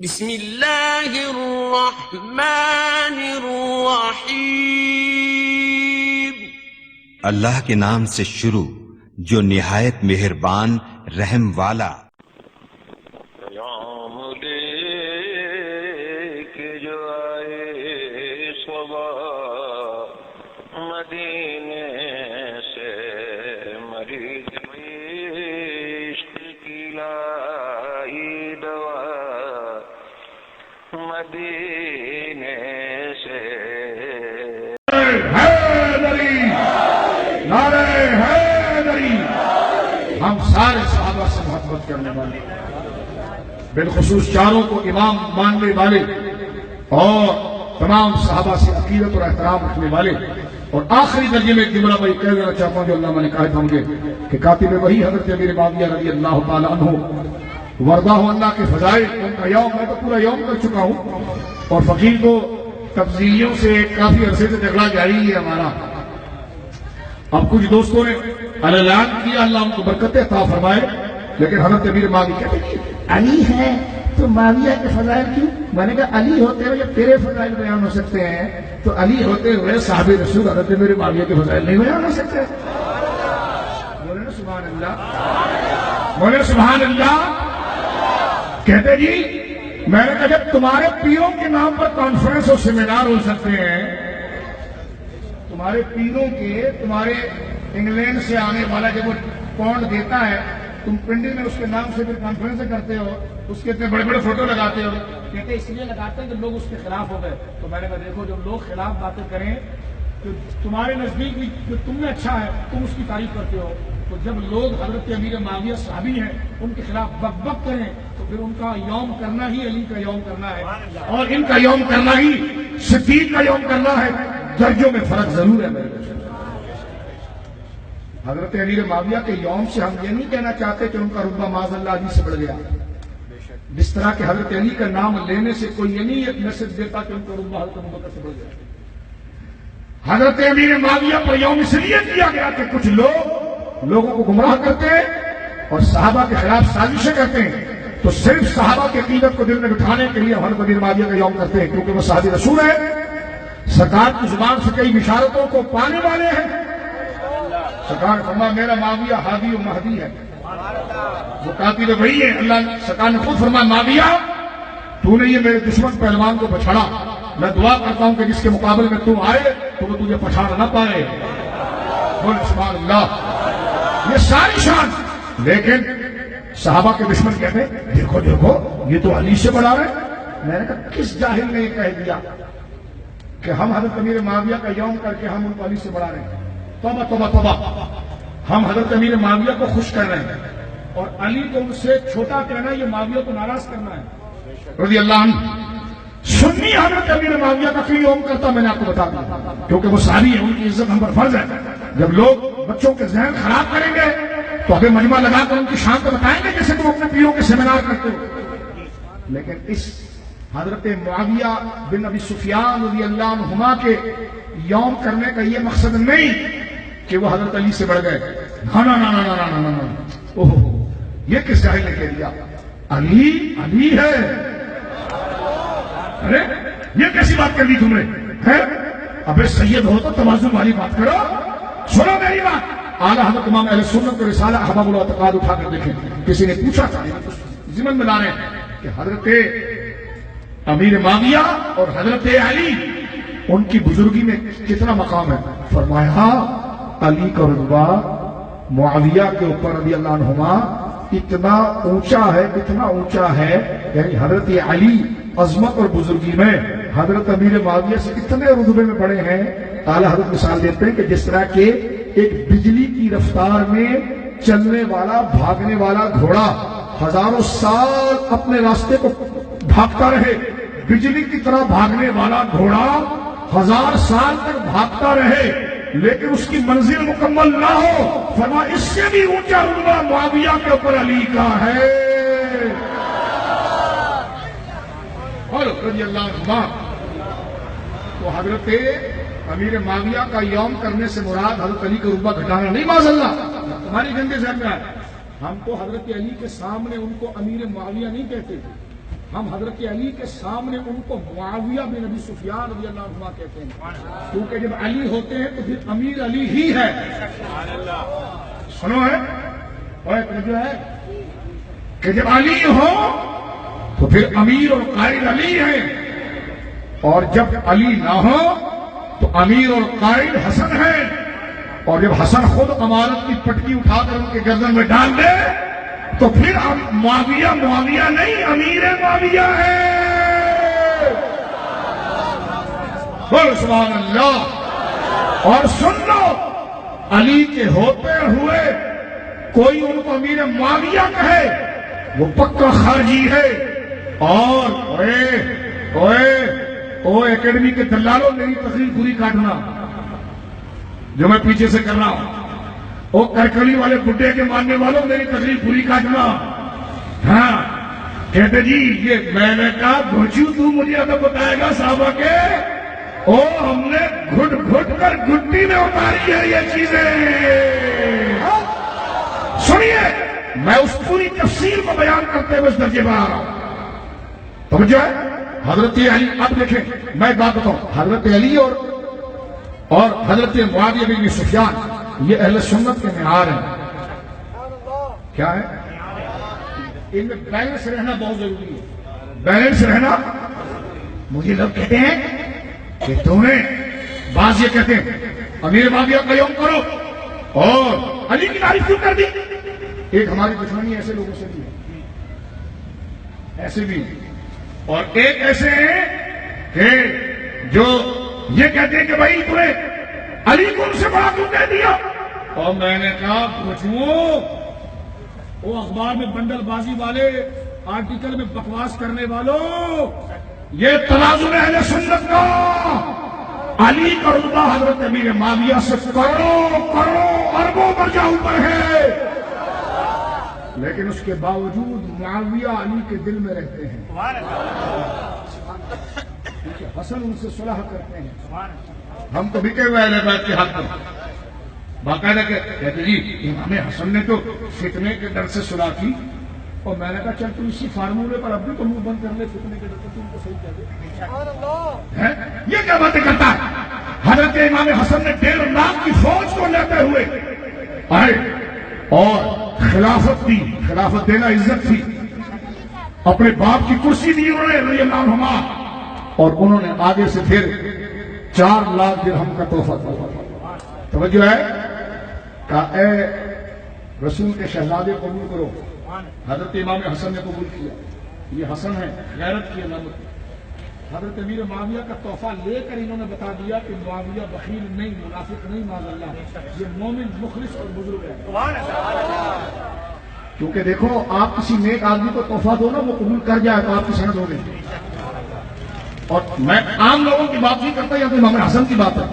بسم اللہ الرحمن الرحیم۔ اللہ کے نام سے شروع جو نہایت مہربان رحم والا۔ پیام لے کے جو آئے صبح مدینے سے، مریض عشق کی لائی دوا مدینے سے۔ نعرہ حیدری! ہم سارے صحابہ سے محبت کرنے والے، بالخصوص چاروں کو امام ماننے والے اور تمام صحابہ سے عقیدت اور احترام رکھنے والے، اور آخری درجے میں ایک جملہ میں کہہ دینا چاہتا ہوں جو علامہ نے کہا تھا کہ کاتب وہی حضرت امیر معاویہ رضی اللہ تعالیٰ عنہ وردہ اللہ کے فضائل، ان کا یوم میں تو پورا یوم کر چکا ہوں، اور فقیر کو تفضیلیوں سے کافی عرصے سے جھگڑا جاری ہے ہمارا۔ اب کچھ دوستوں نے اعلان کیا، اللہ ان کو برکت عطا فرمائے، لیکن حضرت امیر معاویہ کہتے ہیں علی ہے تو معاویہ کے فضائل کیوں؟ میں نے کہا علی ہوتے ہوئے جب تیرے فضائل بیان ہو سکتے ہیں تو علی ہوتے ہوئے صاحب رسول حضرت امیر معاویہ کے فضائل نہیں بیان ہو سکتے؟ بولے نا سبحان اللہ، بولے سبحان اللہ۔ کہتے جی میں نے کہا جب تمہارے پیروں کے نام پر کانفرنس اور سیمینار ہو سکتے ہیں، تمہارے پیروں کے، تمہارے انگلینڈ سے آنے والا جب وہ پونڈ دیتا ہے، تم پنڈی میں اس کے نام سے پھر کانفرنس کرتے ہو، اس کے اتنے بڑے بڑے فوٹو لگاتے ہو، کہتے اس لیے لگاتے ہیں کہ لوگ اس کے خلاف ہو گئے۔ تو میں نے کہا دیکھو جب لوگ خلاف باتیں کریں تو تمہارے نزدیک بھی جو تم نے اچھا ہے تم اس کی تعریف کرتے ہو، تو جب لوگ حضرت امیر معاویہ صحابی ہیں ان کے خلاف بک بک کریں تو پھر ان کا یوم کرنا ہی علی کا یوم کرنا ہے، اور ان کا یوم کرنا ہی صدیق کا یوم کرنا ہے۔ درجوں میں فرق ضرور ہے میرے بچے۔ حضرت امیر معاویہ کے یوم سے ہم یہ نہیں کہنا چاہتے کہ ان کا رتبہ معاذ اللہ علی سے بڑھ گیا، جس طرح کہ حضرت علی کا نام لینے سے کوئی یہ نہیں ایک میسج دیتا کہ ان کا رتبہ حضرت ابوبکر سے بڑھ گیا۔ حضرت امیر معاویہ پر یوم اس لیے کیا گیا کہ کچھ لوگ لوگوں کو گمراہ کرتے ہیں اور صحابہ کے خلاف سازشیں کرتے ہیں، تو صرف صحابہ کی عقیدت کو دل میں بٹھانے کے لیے حضرت امیر معاویہ کا یوم کرتے ہیں، کیونکہ وہ صحابی رسول ہے، سرکار کی زبان سے کئی بشارتوں کو پانے والے ہیں۔ سرکار فرما میرا معاویہ ہادی و مہدی ہے، وہ کاتب وہی ہے۔ اللہ سرکار نے خود فرما معاویہ تو نے یہ میرے دشمن پہلوان کو پچھاڑا، میں دعا کرتا ہوں کہ جس کے مقابلے میں تو آئے تو وہ تجھے پچھاڑ نہ پائے۔ بول سبحان اللہ۔ یہ ساری شان، لیکن صحابہ کے دشمن کہتے ہیں دیکھو دیکھو یہ تو علی سے بڑھا رہے۔ میں نے کہا کس جاہل نے یہ کہہ دیا کہ ہم حضرت امیر معاویہ کا یوم کر کے ہم ان کو علی سے بڑھا رہے ہیں؟ توبہ توبہ توبہ، ہم حضرت امیر معاویہ کو خوش کر رہے ہیں، اور علی کو ان سے چھوٹا کہنا یہ معاویہ کو ناراض کرنا ہے رضی اللہ عنہ۔ سنی حضرت امیر معاویہ کا کیوں یوم کرتا میں نے آپ کو بتا دیا، کیونکہ وہ صحابی ہیں، ان کی عزت ہم پر فرض ہے۔ جب لوگ بچوں کے ذہن خراب کریں گے تو ہمیں مجمع لگا کر ان کی شان کو بتائیں گے جیسے تم اپنے پیروں کے سیمینار کرتے ہو۔ لیکن اس حضرت معاویہ بن ابی سفیان رضی اللہ عنہما کے یوم کرنے کا یہ مقصد نہیں کہ وہ حضرت علی سے بڑھ گئے، نا نا نا نا نا نا نا۔ اوہ یہ کس جاہل نے کہہ دیا علی علی ہے؟ ارے یہ کیسی بات کر دی تم نے؟ ابے سید ہو تو توازن والی بات کرو۔ سنو میری بات، اعلیٰ حضرت امام اہل سنت کو رسالہ احباب الاعتقاد اٹھا کر دیکھیں، کسی نے پوچھا تھا ضمن میں لا رہے ہیں کہ حضرت امیر معاویہ اور حضرت علی ان کی بزرگی میں کتنا مقام ہے؟ فرمایا علی کا رتبہ معاویہ کے اوپر رضی اللہ عنہما اتنا اونچا ہے، اتنا اونچا ہے، یعنی حضرت علی عظمت اور بزرگی میں حضرت امیر معاویہ سے اتنے رتبے میں بڑے ہیں۔ اعلیٰ حضرت مثال دیتے ہیں کہ جس طرح کہ ایک بجلی کی رفتار میں چلنے والا بھاگنے والا گھوڑا ہزاروں سال اپنے راستے کو بھاگتا رہے، بجلی کی طرح بھاگنے والا گھوڑا 1000 سال تک بھاگتا رہے لیکن اس کی منزل مکمل نہ ہو، فرما اس سے بھی اونچا رتبہ معاویہ کے اوپر علی کا ہے رضی اللہ عنہ۔ تو حضرت امیر معاویہ کا یوم کرنے سے مراد حضرت علی کا رتبہ گھٹانا نہیں، معاذ اللہ، تمہاری گندے ذہن میں ہے۔ ہم تو حضرت علی کے سامنے ان کو امیر معاویہ نہیں کہتے تھے، ہم حضرت علی کے سامنے ان کو معاویہ بن ابی سفیان رضی اللہ عنہ کہتے ہیں، کیونکہ جب علی ہوتے ہیں تو پھر امیر علی ہی ہے۔ سنو ہے اور جو ہے کہ جب علی ہو تو پھر امیر اور قائد علی ہے، اور جب علی نہ ہو تو امیر اور قائد حسن ہے، اور جب حسن خود امارت کی پٹکی اٹھا کر ان کے گردن میں ڈال دے تو پھر معاویہ نہیں، امیر معاویہ ہے۔ بول سبحان اللہ۔ اور سن لو، علی کے ہوتے ہوئے کوئی ان کو امیر معاویہ کہے وہ پکا خارجی ہے۔ اور اوے اکیڈمی کے دلالوں، میری تقریر پوری کاٹنا جو میں پیچھے سے کر رہا ہوں، وہ کرکلی والے بڈھے کے ماننے والوں، میری تقریر پوری کاٹنا۔ ہاں کہتے جی یہ میں نے کہا بھوچو تو مجھے ادب بتائے گا صحابہ کے، او ہم نے گھٹ گھٹ کر گھٹی میں اتاری ہے یہ چیزیں۔ سنیے، میں اس پوری تفصیل کو بیان کرتے ہوئے اس درجے پر آ رہا ہوں۔ تو جو ہے حضرت علی، اب دیکھیں میں ایک بات بتاؤں، حضرت علی اور حضرت معاویہ بن سفیان یہ اہل سنت کے معیار ہیں۔ کیا ہے؟ ان میں بیلنس رہنا بہت ضروری ہے۔ بیلنس رہنا، مجھے لوگ کہتے ہیں کہ تمہیں بعض یہ کہتے ہیں امیر معاویہ کا یوم کرو اور علی کی تعریف کیوں کر دی؟ ایک ہماری دشمنی ایسے لوگوں سے بھی ہے، ایسے بھی، اور ایک ایسے ہیں کہ جو یہ کہتے ہیں کہ بھائی تمہیں علی کو ان سے بڑا کیوں کہہ دیا؟ اور میں نے کہا پوچھوں، وہ اخبار میں بنڈل بازی والے، آرٹیکل میں بکواس کرنے والوں، یہ تنازع اہل سنت کا علی کا رتبہ حضرت امیر معاویہ سے کروڑوں اربوں درجہ اوپر ہے، لیکن اس کے باوجود معاویہ علی کے دل میں رہتے ہیں، کیونکہ حسن ان سے صلح کرتے ہیں۔ ہم تو بکے ہوئے اہل بیت کے حق میں باقاعدہ کہتے جی امام حسن نے تو فتنے کے ڈر سے صلح کی، اور میں نے کہا چل تم اسی فارمولے پر اب بھی تو منہ بند کر لے، فتنے کے ڈر سے تم کو صحیح کہہ دے۔ یہ کیا باتیں کرتا ہے؟ حضرت امام حسن نے 1.5 لاکھ کی فوج کو لیتے ہوئے آئے اور خلافت دی، خلافت دینا عزت تھی، اپنے باپ کی کرسی دی انہوں نے رضی اللہ عنہما، اور انہوں نے آگے سے پھر 4 لاکھ درہم کا تحفہ دیا۔ توجہ ہے، کہا اے رسول کے شہزادے قبول کرو۔ حضرت امام حسن نے قبول کیا، یہ حسن ہے، غیرت کی علامت۔ حضرت امیر معاویہ کا تحفہ لے کر انہوں نے بتا دیا کہ معاویہ بخیل نہیں، منافق نہیں، معاذ اللہ، یہ مومن مخلص اور بزرگ ہے۔ کیونکہ دیکھو، آپ کسی نیک آدمی کو تحفہ دو نا، وہ قبول کر جائے تو آپ کی سند ہو گئی۔ اور میں عام لوگوں کی بات نہیں کرتا، یا تو امام حسن کی بات ہے۔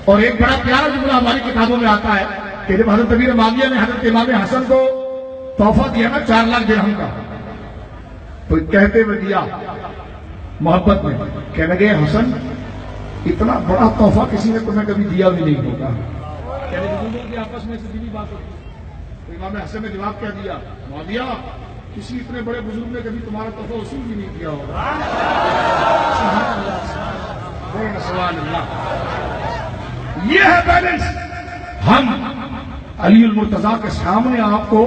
اور ایک بڑا پیارا جملہ ہماری کتابوں میں آتا ہے کہ جب حضرت امیر معاویہ نے حضرت امام حسن کو تحفہ دیا نا 4 لاکھ درہم کا، تو کہتے ہوئے دیا محبت میں، کہنے لگے حسن اتنا بڑا تحفہ کسی نے تمہیں کبھی دیا بھی نہیں ہوگا۔ کہنے بزرگوں کی آپس میں سے دلی بات ہوتی ہے، تو امام حسن نے جواب کیا دیا، معاویہ کسی اتنے بڑے بزرگ نے کبھی تمہارا تحفہ وصول بھی نہیں کیا ہوگا۔ سبحان اللہ، یہ ہے بیلنس۔ ہم علی المرتضیٰ کے سامنے آپ کو،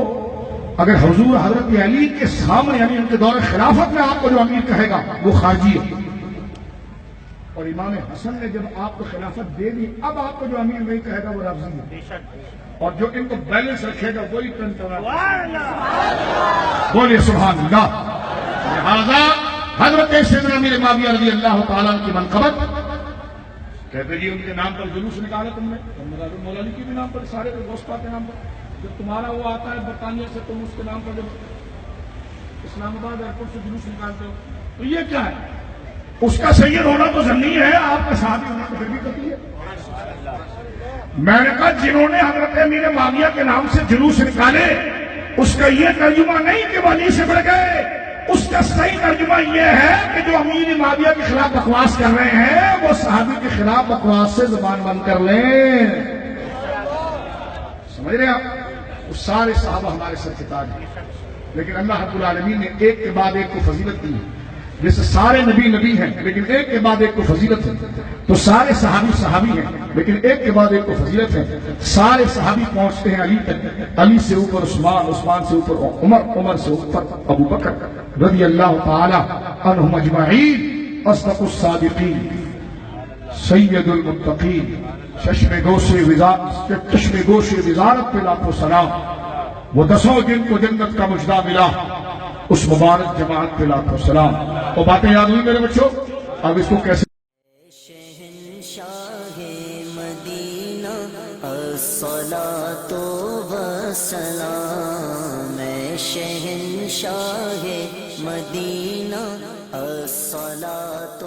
اگر حضور حضرت علی کے سامنے یعنی ان کے دور خلافت میں آپ کو جو امیر کہے گا وہ خارجی ہے، اور امام حسن نے جب آپ کو خلافت دے دی، اب آپ کو جو امیر نہیں کہے گا وہ رافضی ہے، اور جو ان کو بیلنس رکھے گا وہی بولیے سبحان اللہ۔ لہذا حضرت سیدنا امیر معاویہ رضی اللہ تعالیٰ کی منقبت، کہتے جی ان کے نام پر جلوس نکالا تم نے، مولا علی کے بھی نام پر، سارے دوستہ کے نام پر، جب تمہارا وہ آتا ہے برطانیہ سے تم اس کے نام پر جب اسلام آباد ایئرپورٹ سے جلوس نکالتے ہو، تو یہ کیا ہے؟ اس کا سید ہونا تو ضروری ہے، آپ کا صحابی ہونا تو پھر بھی کبھی ہے۔ میں نے کہا جنہوں نے حضرت امیر معاویہ کے نام سے جلوس نکالے، اس کا یہ ترجمہ نہیں کہ وہ علی سے بڑھ گئے، اس کا صحیح ترجمہ یہ ہے کہ جو امیر معاویہ کے خلاف بکواس کر رہے ہیں وہ صحابی کے خلاف بکواس سے زبان بند کر لیں۔ سمجھ رہے ہیں آپ؟ وہ سارے صحابہ ہمارے سر کے تاج ہیں، لیکن اللہ رب العالمین نے ایک کے بعد ایک کو فضیلت دی۔ جیسے سارے نبی نبی ہیں لیکن ایک کے بعد ایک کو فضیلت ہے، تو سارے صحابی صحابی ہیں لیکن ایک کے بعد ایک کو فضیلت ہے. سارے صحابی پہنچتے ہیں علی تک، علی سے اوپر عثمان، عثمان سے اوپر عمر، عمر سے اوپر ابو بکر رضی اللہ تعالی عنہم اجمعین. اصدق الصادقین، سید المتقین، چشم گوش وزارت پہ لاکھوں سلام. وہ 10 جن کو جنت کا مجدہ ملا، اس مبارک جماعت پہ لاکھوں سلام. اور باتیں یاد ہوئی میرے بچوں؟ اب اس کو کیسے شہنشاہ مدینہ الصلاۃ والسلام، اے شہنشاہ مدینہ الصلاۃ